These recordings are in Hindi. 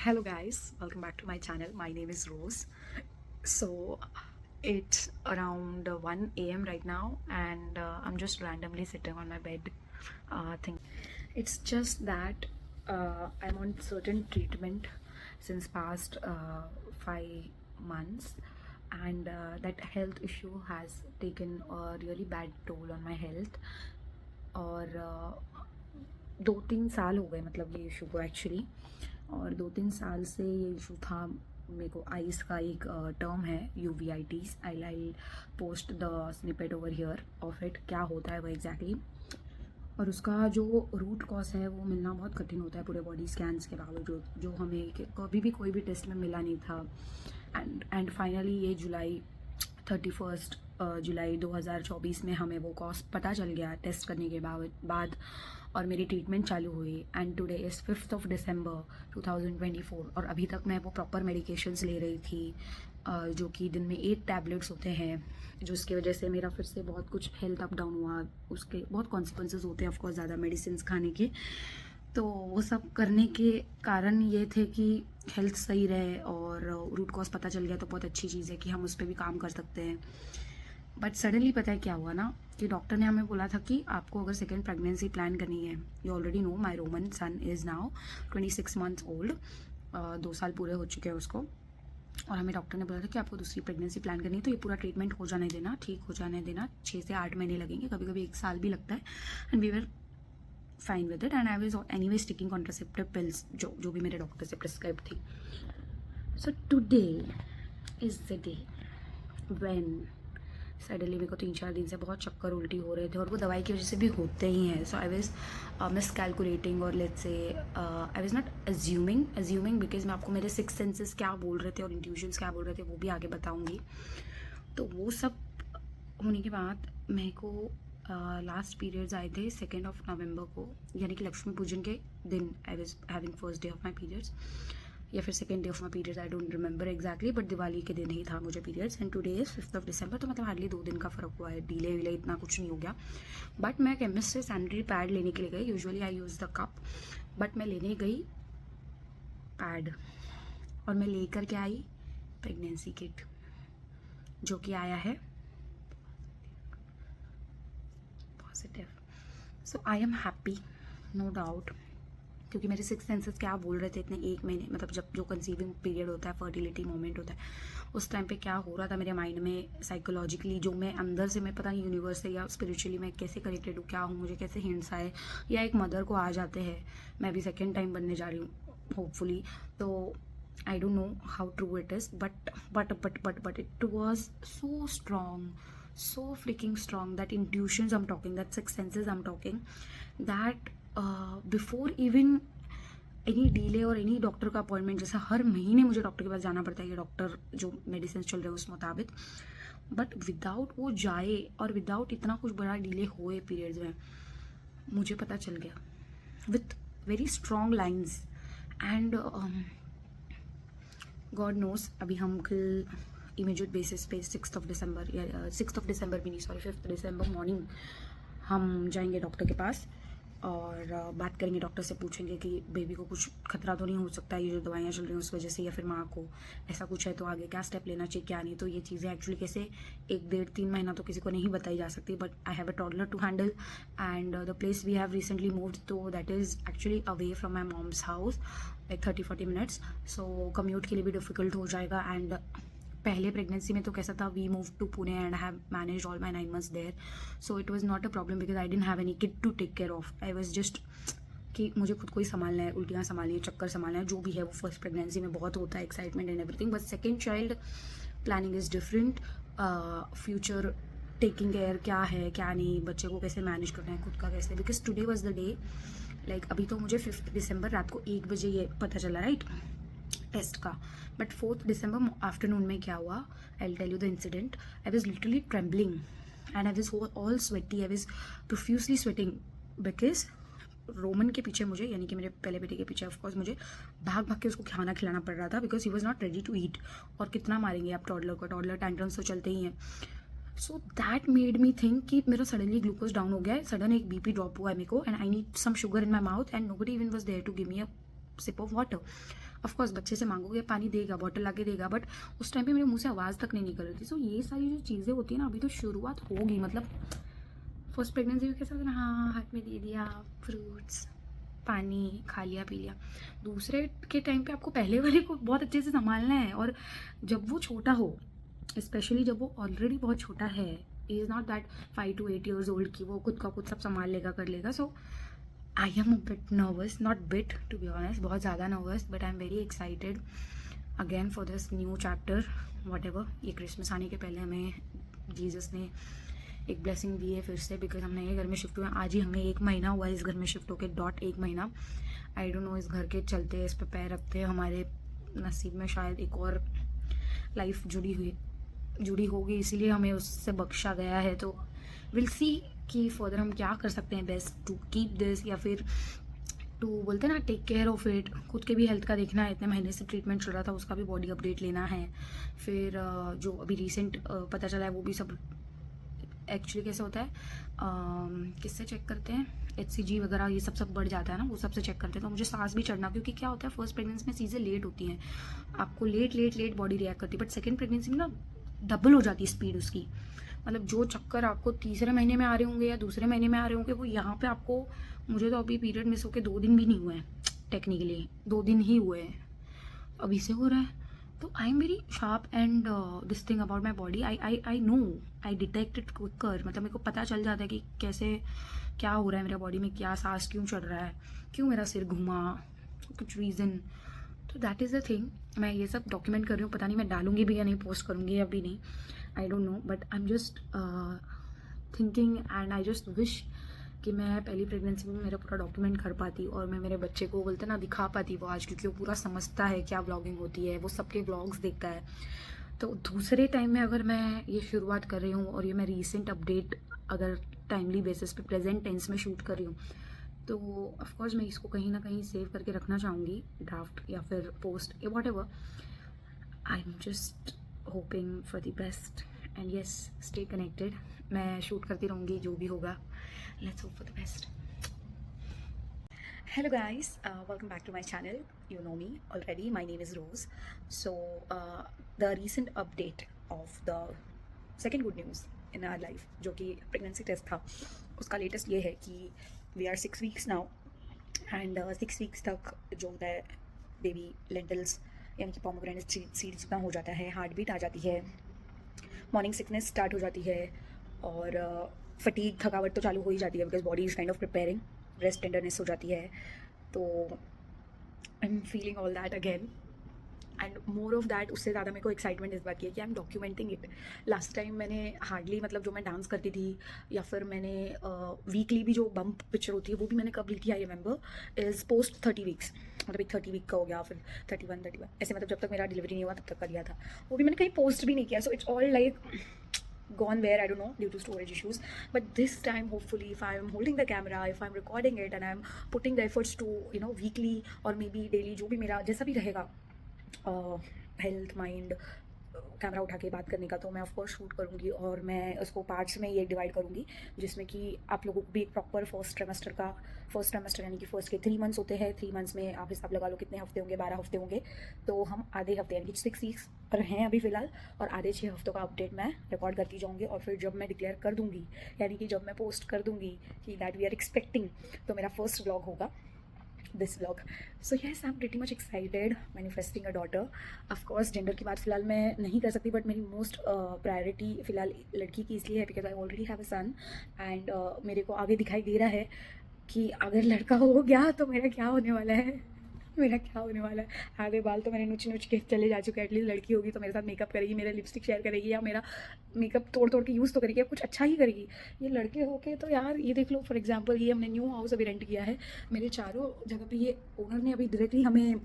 Hello guys, welcome back to my channel. My name is Rose. So it's around 1 a.m. right now, and I'm just randomly sitting on my bed. Think it's just that I'm on certain treatment since past 5 months, and that health issue has taken a really bad toll on my health. और 2-3 साल हो गए मतलब ये इशू को एक्चुअली, और 2-3 साल से ये इशू था। मेरे को आइस का एक टर्म है यूवीआईटीज। I post the snippet over here of it, क्या होता है वो एग्जैक्टली और उसका जो रूट कॉज है वो मिलना बहुत कठिन होता है पूरे बॉडी स्कैन्स के बावजूद, जो हमें कभी भी कोई भी टेस्ट में मिला नहीं था। एंड फाइनली ये जुलाई 31 जुलाई 2024 में हमें वो कॉज पता चल गया टेस्ट करने के बाद और मेरी ट्रीटमेंट चालू हुई। एंड टुडे इज़ 5 दिसंबर 2024 और अभी तक मैं वो प्रॉपर मेडिकेशंस ले रही थी, जो कि दिन में 8 टैबलेट्स होते हैं, जो उसकी वजह से मेरा फिर से बहुत कुछ हेल्थ अप डाउन हुआ। उसके बहुत कॉन्सिक्वेंसेस होते हैं ऑफकोर्स ज़्यादा मेडिसिन खाने के। तो वो सब करने के कारण ये थे कि हेल्थ सही रहे और रूट कॉज पता चल गया तो बहुत अच्छी चीज़ है कि हम उस पर भी काम कर सकते हैं। बट सडनली पता है क्या हुआ ना, कि डॉक्टर ने हमें बोला था कि आपको अगर सेकेंड प्रेगनेंसी प्लान करनी है, you already know my Roman son is now 26 months old, 2 साल पूरे हो चुके हैं उसको। और हमें डॉक्टर ने बोला था कि आपको दूसरी प्रेगनेंसी प्लान करनी है तो ये पूरा ट्रीटमेंट हो जाने देना, ठीक हो जाने देना। 6 से 8 महीने लगेंगे, कभी कभी 1 साल भी लगता है। And we were fine with it and I was anyway taking contraceptive pills जो भी मेरे डॉक्टर से प्रिस्क्राइब थी। So today is the day when suddenly मेरे को 3-4 दिन से बहुत चक्कर उल्टी हो रहे थे, और वो दवाई की वजह से भी होते ही हैं। सो आई वाज मिस कैलकुलेटिंग, और let's say I was not assuming because मैं आपको मेरे 6 सेंसेस क्या बोल रहे थे और इंट्यूशंस क्या बोल रहे थे वो भी आगे बताऊंगी। तो वो सब होने के बाद मेरे को लास्ट पीरियड्स आए थे 2 नवंबर को, यानी कि लक्ष्मी पूजन के दिन। I was having first day of my periods या फिर second day of my periods, I don't remember exactly, but Diwali के दिन ही था मुझे पीरियड्स। एंड टुडे इज़ 5 दिसंबर, तो मतलब हार्डली 2 दिन का फ़र्क हुआ है, डिले विले इतना कुछ नहीं हो गया। बट मैं केमिस्ट से सैनिटरी पैड लेने के लिए गई। Usually I use the cup, but मैं लेने गई पैड, और मैं लेकर के आई प्रेगनेंसी किट, जो कि आया है positive. So I am happy, no doubt, क्योंकि मेरे 6 सेंसेस क्या बोल रहे थे इतने 1 महीने, मतलब जब जो कंसीविंग पीरियड होता है, फर्टिलिटी मोमेंट होता है, उस टाइम पे क्या हो रहा था मेरे माइंड में साइकोलॉजिकली, जो मैं अंदर से, मैं पता नहीं यूनिवर्स से या स्पिरिचुअली मैं कैसे कनेक्टेड हूँ, क्या हूँ, मुझे कैसे हिंट्स आए या एक मदर को आ जाते हैं। मैं अभी सेकेंड टाइम बनने जा रही हूँ होपफुली, तो I don't know how true it is, but it was so strong, so freaking strong, that intuitions I'm talking, that 6 senses I'm talking, that before even any delay और एनी डॉक्टर का अपॉइंटमेंट, जैसा हर महीने मुझे डॉक्टर के पास जाना पड़ता है ये डॉक्टर जो मेडिसिन चल रहे हैं उस मुताबिक, बट विदाउट वो जाए और विदाउट इतना कुछ बड़ा डिले हुए पीरियड्स में, मुझे पता चल गया with very strong lines. And God knows, अभी हम कल इमीडिएट बेसिस पे 6 दिसंबर या 6 दिसंबर भी नहीं, सॉरी 5 दिसंबर मॉर्निंग हम जाएंगे डॉक्टर के पास और बात करेंगे। डॉक्टर से पूछेंगे कि बेबी को कुछ खतरा तो नहीं हो सकता ये जो दवाइयाँ चल रही हैं उस वजह से, या फिर माँ को ऐसा कुछ है तो आगे क्या स्टेप लेना चाहिए क्या नहीं। तो ये चीज़ें एक्चुअली कैसे 1-1.5-3 महीना तो किसी को नहीं बताई जा सकती, but I have a toddler to handle and the place we have recently moved, तो that is actually away from my mom's house, like 30-40 minutes. So commute के लिए भी डिफ़िकल्ट हो जाएगा। एंड पहले प्रेगनेंसी में तो कैसा था, we move to Pune and have manage all my 9 months there, so it was not a problem because I didn't have any kid to take care of. I was just कि मुझे खुद को ही संभालना है, उल्टियाँ संभालनी है, चक्कर संभालना है, जो भी है वो फर्स्ट प्रेगनेंसी में बहुत होता है, excitement and everything. But second child planning is different, future taking care क्या है क्या नहीं, बच्चे को कैसे मैनेज करना है, खुद का कैसे, because today was the day, like अभी तो मुझे 5 दिसंबर रात को 1 बजे ये पता चला, राइट, टेस्ट का। बट 4 दिसंबर आफ्टरनून में क्या हुआ, I will tell you the incident. I was literally trembling and I was all sweaty, I was profusely sweating because Roman के पीछे मुझे, यानी कि मेरे पहले बेटे के पीछे ऑफकोर्स मुझे भाग भाग के उसको खाना खिलाना पड़ रहा था because he was not ready to eat. और कितना मारेंगे आप टॉडलर को, टॉडलर टैंट्रम्स तो चलते ही हैं। So that made me think कि मेरा सडनली ग्लूकोज डाउन हो गया है, सडन एक बीपी ड्रॉप हुआ है मेरे को, and I need some sugar in my mouth and nobody even was there to give me a sip of water. Of course बच्चे से मांगोगे पानी देगा, बॉटल ला के देगा, बट उस टाइम पे मेरे मुंह से आवाज़ तक नहीं निकल रही थी। सो ये सारी जो चीज़ें होती है ना, अभी तो शुरुआत होगी, मतलब फर्स्ट प्रेगनेंसी में कैसा होता है ना, हाँ हाथ में दे दिया फ्रूट्स, पानी खा लिया पी लिया। दूसरे के टाइम पे आपको पहले वाले को बहुत अच्छे से संभालना है, और जब वो छोटा हो, स्पेशली जब वो ऑलरेडी बहुत छोटा है, is not that 5 to 8 years old की वो खुद का खुद सब संभाल लेगा कर लेगा। So I am a bit nervous, not bit to be honest, बहुत ज़्यादा nervous, but I am very excited again for this new chapter whatever. ये क्रिसमस आने के पहले हमें जीसस ने एक ब्लेसिंग दी है फिर से, बिकॉज हम नए घर में शिफ्ट हुए हैं। आज ही हमें 1 महीना हुआ है इस घर में शिफ्ट होकर, .1 महीना। आई डोंट नो, इस घर के चलते इस पे पैर रखते हमारे नसीब में शायद एक और लाइफ जुड़ी होगी, इसीलिए हमें उससे बख्शा गया है। तो विल सी कि फर्दर हम क्या कर सकते हैं बेस्ट टू कीप दिस, या फिर टू बोलते हैं ना टेक केयर ऑफ इट। खुद के भी हेल्थ का देखना है, इतने महीने से ट्रीटमेंट चल रहा था, उसका भी बॉडी अपडेट लेना है। फिर जो अभी रिसेंट पता चला है वो भी सब एक्चुअली कैसे होता है, किससे चेक करते हैं, HCG वगैरह ये सब बढ़ जाता है ना, वो सबसे चेक करते हैं। तो मुझे सांस भी चढ़ना, क्योंकि क्या होता है फर्स्ट प्रेगनेंसी में चीज़ें लेट होती हैं, आपको लेट बॉडी रिएक्ट करती है, बट सेकेंड प्रेगनेंसी में ना डबल हो जाती है स्पीड उसकी। मतलब जो चक्कर आपको तीसरे महीने में आ रहे होंगे या दूसरे महीने में आ रहे होंगे, वो यहाँ पे आपको, मुझे तो अभी पीरियड मिस होके 2 दिन भी नहीं हुए हैं, टेक्निकली 2 दिन ही हुए हैं, अभी से हो रहा है। तो I am very sharp and this thing about my body, I know, I detect it quicker. मतलब मेरे को पता चल जाता है कि कैसे क्या हो रहा है मेरे बॉडी में, क्या सांस क्यों चढ़ रहा है, क्यों मेरा सिर घुमा, कुछ रीज़न। तो दैट इज़ द थिंग। मैं ये सब डॉक्यूमेंट कर रही हूँ, पता नहीं मैं डालूंगी भी या नहीं, पोस्ट करूँगी या भी नहीं, I don't know, but I am just thinking and I just wish कि मैं पहली प्रेगनेंसी में मेरा पूरा डॉक्यूमेंट कर पाती, और मैं मेरे बच्चे को बोलते ना दिखा पाती वो आज, क्योंकि वो पूरा समझता है क्या व्लॉगिंग होती है, वो सबके व्लॉग्स देखता है। तो दूसरे टाइम में अगर मैं ये शुरुआत कर रही हूँ, और ये मैं रीसेंट अपडेट अगर टाइमली बेसिस पे प्रेजेंट टेंस में शूट कर रही हूँ, तो ऑफकोर्स मैं इसको कहीं ना कहीं सेव करके रखना चाहूँगी, ड्राफ्ट या फिर पोस्ट या what ever. I am just hoping for the best and yes, stay connected. मैं शूट करती रहूँगी जो भी होगा, let's hope for the best. Hello guys, welcome back to my channel. You know me already, my name is Rose. So the recent update of the second good news in our life, जो कि pregnancy test था, उसका latest ये है कि we are 6 weeks now and 6 weeks तक जो होता है baby lentils यानी कि pomegranate seeds जितना हो जाता है, हार्ट बीट आ जाती है, मॉर्निंग सिकनेस स्टार्ट हो जाती है, और फटीग थकावट तो चालू हो ही जाती है, because body is kind of preparing, breast tenderness हो जाती है। तो I am feeling all that again and more of that. उससे ज़्यादा मेरे को एक्साइटमेंट इस बात की है कि I am documenting it. Last time मैंने हार्डली, मतलब जो मैं डांस करती थी या फिर मैंने वीकली भी जो बम्प पिक्चर होती है वो भी मैंने कब ली थी, I remember is post 30 weeks, मतलब एक 30 वीक का हो गया, फिर 31 ऐसे, मतलब जब तक मेरा डिलीवरी नहीं हुआ तब तक का लिया था, वो भी मैंने कहीं पोस्ट भी नहीं किया। So it's all like gone where, I don't know, due to storage issues. But this time hopefully if I am holding the camera, if I'm recording it and I'm putting the efforts to, you know, weekly or maybe daily, जो भी मेरा जैसा भी रहेगा हेल्थ माइंड कैमरा उठा के बात करने का, तो मैं ऑफकोर्स शूट करूँगी, और मैं उसको पार्ट्स में ये डिवाइड करूँगी, जिसमें कि आप लोगों को भी एक प्रॉपर फर्स्ट ट्राइमेस्टर यानी कि फर्स्ट के 3 मंथ्स होते हैं, 3 मंथ्स में आप हिसाब लगा लो कितने हफ्ते होंगे, 12 हफ्ते होंगे। तो हम आधे हफ्ते यानी कि 6 वीक्स पर हैं अभी फ़िलहाल, और आधे 6 हफ्तों का अपडेट मैं रिकॉर्ड करती जाऊँगी, और फिर जब मैं डिक्लेयर कर दूँगी, यानी कि जब मैं पोस्ट कर दूँगी कि दैट वी आर एक्सपेक्टिंग, तो मेरा फर्स्ट व्लॉग होगा this vlog. So yes, I'm pretty much excited manifesting a daughter. Of course gender की बात फ़िलहाल मैं नहीं कर सकती, बट मेरी मोस्ट प्रायोरिटी फ़िलहाल लड़की की इसलिए है because I already have a son, and मेरे को आगे दिखाई दे रहा है कि अगर लड़का हो गया तो मेरा क्या होने वाला है, आधे बाल तो मैंने नुच के चले जा चुके हैं। एटलीस्ट लड़की होगी तो मेरे साथ मेकअप करेगी, मेरा लिपस्टिक शेयर करेगी, या मेरा मेकअप तोड़ के यूज़ तो करेगी, या कुछ अच्छा ही करेगी। ये लड़के होके तो यार ये देख लो, फॉर एग्जांपल ये हमने न्यू हाउस अभी रेंट किया है, मेरे चारों जगह पे ये ओनर ने अभी डायरेक्टली हमें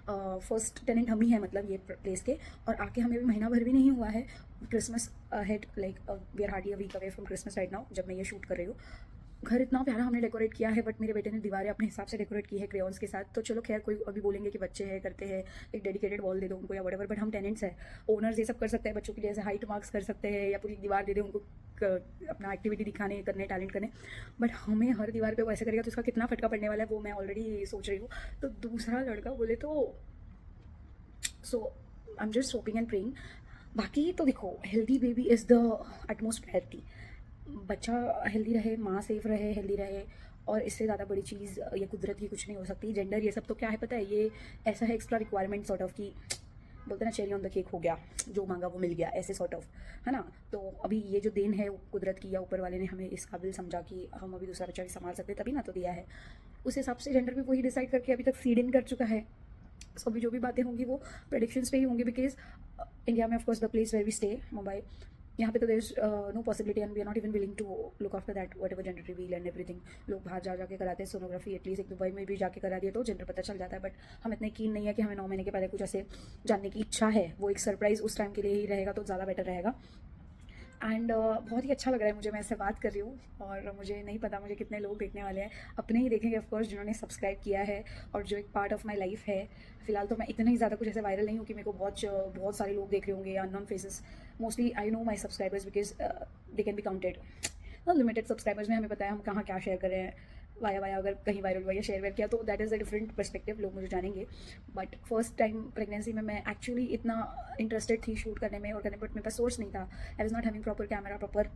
फर्स्ट टेनेंट हम ही हैं, मतलब ये प्लेस के, और आके हमें भी महीना भर भी नहीं हुआ है। Christmas head like we are hardly a week away from Christmas right now जब मैं ये शूट कर रही हूँ। घर इतना प्यारा हमने डेकोरेट किया है, बट मेरे बेटे ने दीवारें अपने हिसाब से डेकोरेट की है क्रेयॉन्स के साथ। तो चलो खैर, कोई अभी बोलेंगे कि बच्चे हैं करते हैं, एक डेडिकेटेड वॉल दे दो उनको या व्हाटएवर, बट हम टेनेंट्स हैं, ओनर्स ये सब कर सकते हैं, बच्चों की जैसे हाइट मार्क्स कर सकते हैं या पूरी दीवार दे दे उनको अपना एक्टिविटी दिखाने करने, टैलेंट करने, बट हमें हर दीवार पे वो ऐसे करेगा तो उसका कितना फटका पड़ने वाला है वो मैं ऑलरेडी सोच रही हूँ। तो दूसरा लड़का बोले तो so I am just hoping and praying. बाकी तो देखो, healthy baby is the utmost priority. बच्चा हेल्दी रहे, माँ सेफ रहे, हेल्दी रहे, और इससे ज़्यादा बड़ी चीज़ ये कुदरत की कुछ नहीं हो सकती। जेंडर ये सब तो क्या है पता है, ये ऐसा है एक्स्ट्रा रिक्वायरमेंट सॉर्ट ऑफ की, बोलते ना चेरी ऑन द केक हो गया, जो मांगा वो मिल गया, ऐसे सॉर्ट ऑफ, है ना। तो अभी ये जो देन है वो कुदरत की, या ऊपर वाले ने हमें इस काबिल समझा कि हम अभी दूसरा बच्चा भी संभाल सकते, तभी ना तो दिया है। उस हिसाब से जेंडर भी वही डिसाइड करके अभी तक फीड इन कर चुका है। सो अभी जो भी बातें होंगी वो प्रेडिक्शंस पे ही होंगी, बिकॉज इंडिया में of course the place where we stay, Mumbai, यहाँ पे तो there is no possibility and we are not even willing to look after that whatever gender reveal and everything. लोग बाहर जा जाके कराते हैं सोनोग्राफी, एटलीस्ट एक दुबई में भी जाके करा दिए तो जेंडर पता चल जाता है, बट हम इतने कीन नहीं है कि हमें 9 महीने के पहले कुछ ऐसे जानने की इच्छा है। वो एक सरप्राइज़ उस टाइम के लिए ही रहेगा तो ज़्यादा बेटर रहेगा। एंड बहुत ही अच्छा लग रहा है मुझे, मैं इससे बात कर रही हूँ, और मुझे नहीं पता मुझे कितने लोग देखने वाले हैं। अपने ही देखेंगे ऑफकोर्स जिन्होंने सब्सक्राइब किया है और जो एक पार्ट ऑफ माई लाइफ है। फिलहाल तो मैं इतना ही ज़्यादा कुछ ऐसे वायरल नहीं हूँ कि मेरे को बहुत सारे लोग देख रहे होंगे या unknown faces. Mostly I know my subscribers because they can be counted. Limited subscribers में हमें पता है हम कहाँ क्या शेयर कर रहे हैं, वाया वाया अगर कहीं वायरल हुआ या शेयर वेयर किया तो that is a different perspective, लोग मुझे जानेंगे। बट फर्स्ट टाइम प्रेगनेंसी में मैं एक्चुअली इतना इंटरेस्टेड थी शूट करने में और करने, बट मेरे पास सोर्स नहीं था। I was not having proper camera, proper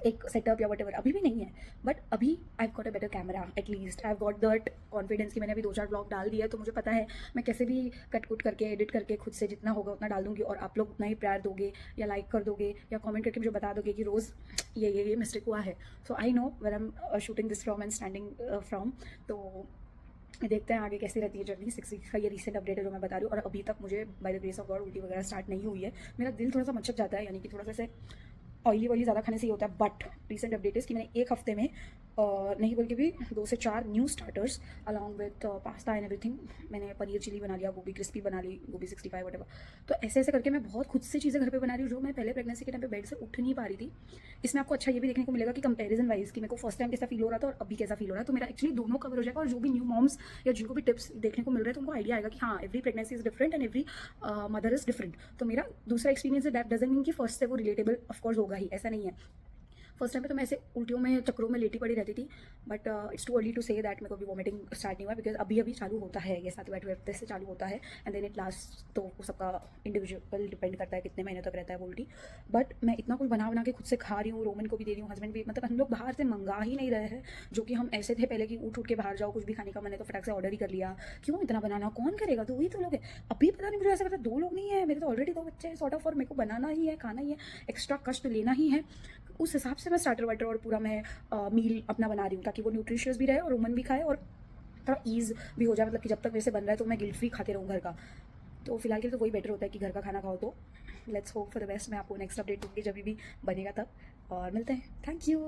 एक सेटअप या वट एवर, अभी भी नहीं है। बट अभी I got a better camera, at least I got that confidence कि मैंने अभी 2-4 ब्लॉग डाल दिया है, तो मुझे पता है मैं कैसे भी कट कुट करके एडिट करके खुद से जितना होगा उतना डाल दूंगी, और आप लोग उतना ही प्यार दोगे या लाइक कर दोगे या कमेंट करके मुझे बता दोगे कि रोज़ ये मिस्टेक हुआ है। So I know where I am shooting this from and standing from. तो देखते हैं आगे कैसी रहती है जर्नी। 6 वीक्स का ये रीसेंट अपडेट है जो मैं बता रही हूँ, और अभी तक मुझे by the grace of God उल्टी वगैरह स्टार्ट नहीं हुई है। मेरा दिल थोड़ा सा मचक जाता है, यानी कि थोड़ा सा ऐसे ऑयली वॉयली ज़्यादा खाने से ही होता है। बट रिसेंट अपडेट इज़ कि मैंने एक हफ्ते में नहीं बोल के भी 2 से 4 new starters along with pasta and everything. मैंने पनीर चिली बना लिया, गोभी क्रिस्पी बना ली, गोभी 65 वटेवर। तो ऐसे ऐसे करके मैं बहुत खुद से चीज़ें घर पे बना रही हूँ जो मैं पहले प्रेगनेंसी के टाइम पे बेड से उठ नहीं पा रही थी। इसमें आपको अच्छा ये भी देखने को मिलेगा कि कंपैरिजन वाइज कि मेरे को फर्स्ट टाइम कैसा फील हो रहा था और अभी कैसा फील हो रहा है, तो मेरा एक्चुअली दोनों कवर हो जाएगा। और जो भी न्यू मॉम्स या जिनको भी टिप्स देखने को मिल रहे हैं तो उनको आइडिया आएगा कि हाँ, every pregnancy is different and every mother is different. तो मेरा दूसरा एक्सपीरियंस है, दैट डजंट मीन कि फर्स्ट से वो रिलेटेबल ऑफकोर्स होगा ही, ऐसा नहीं है। फर्स्ट टाइम पे तो मैं ऐसे उल्टियों में चक्करों में लेटी पड़ी रहती थी, but it's too early to say that मेरे को अभी वॉमिटिंग स्टार्ट नहीं हुआ, बिकॉज अभी अभी चालू होता है, ये 7वें हफ्ते से चालू होता है एंड देन इट लास्ट। तो वो सबका इंडिविजुअल डिपेंड करता है कितने महीने तक रहता है वो उल्टी। बट मैं इतना कुछ बना बना के खुद से खा रही हूँ, रोमन को भी दे रही हूँ, हस्बैंड भी, मतलब हम लोग बाहर से मंगा ही नहीं रहे हैं। जो कि हम ऐसे थे पहले कि उठ उठ के बाहर जाओ, कुछ भी खाने का मन है तो फटाक से ऑर्डर ही कर लिया, क्यों इतना बनाना, कौन करेगा, तो वही तो लोग है। अभी पता नहीं मुझे ऐसा पता 2 लोग नहीं है, मेरे तो ऑलरेडी 2 बच्चे हैं सॉर्ट ऑफ, और मेरे को बनाना ही है, खाना ही है, एक्स्ट्रा कष्ट लेना ही है। उस हिसाब से मैं स्टार्टर वाटर और पूरा मैं मील अपना बना रही हूँ, ताकि वो न्यूट्रिशियस भी रहे और रोमन भी खाए और थोड़ा ईज़ भी हो जाए, मतलब कि जब तक मेरे से बन रहा है तो मैं गिल्ट फ्री खाते रहूँ घर का। तो फिलहाल के लिए तो वही बेटर होता है कि घर का खाना खाओ। तो let's hope for the best. मैं आपको नेक्स्ट अपडेट दूँगी जब भी बनेगा तब, और मिलते हैं। Thank you.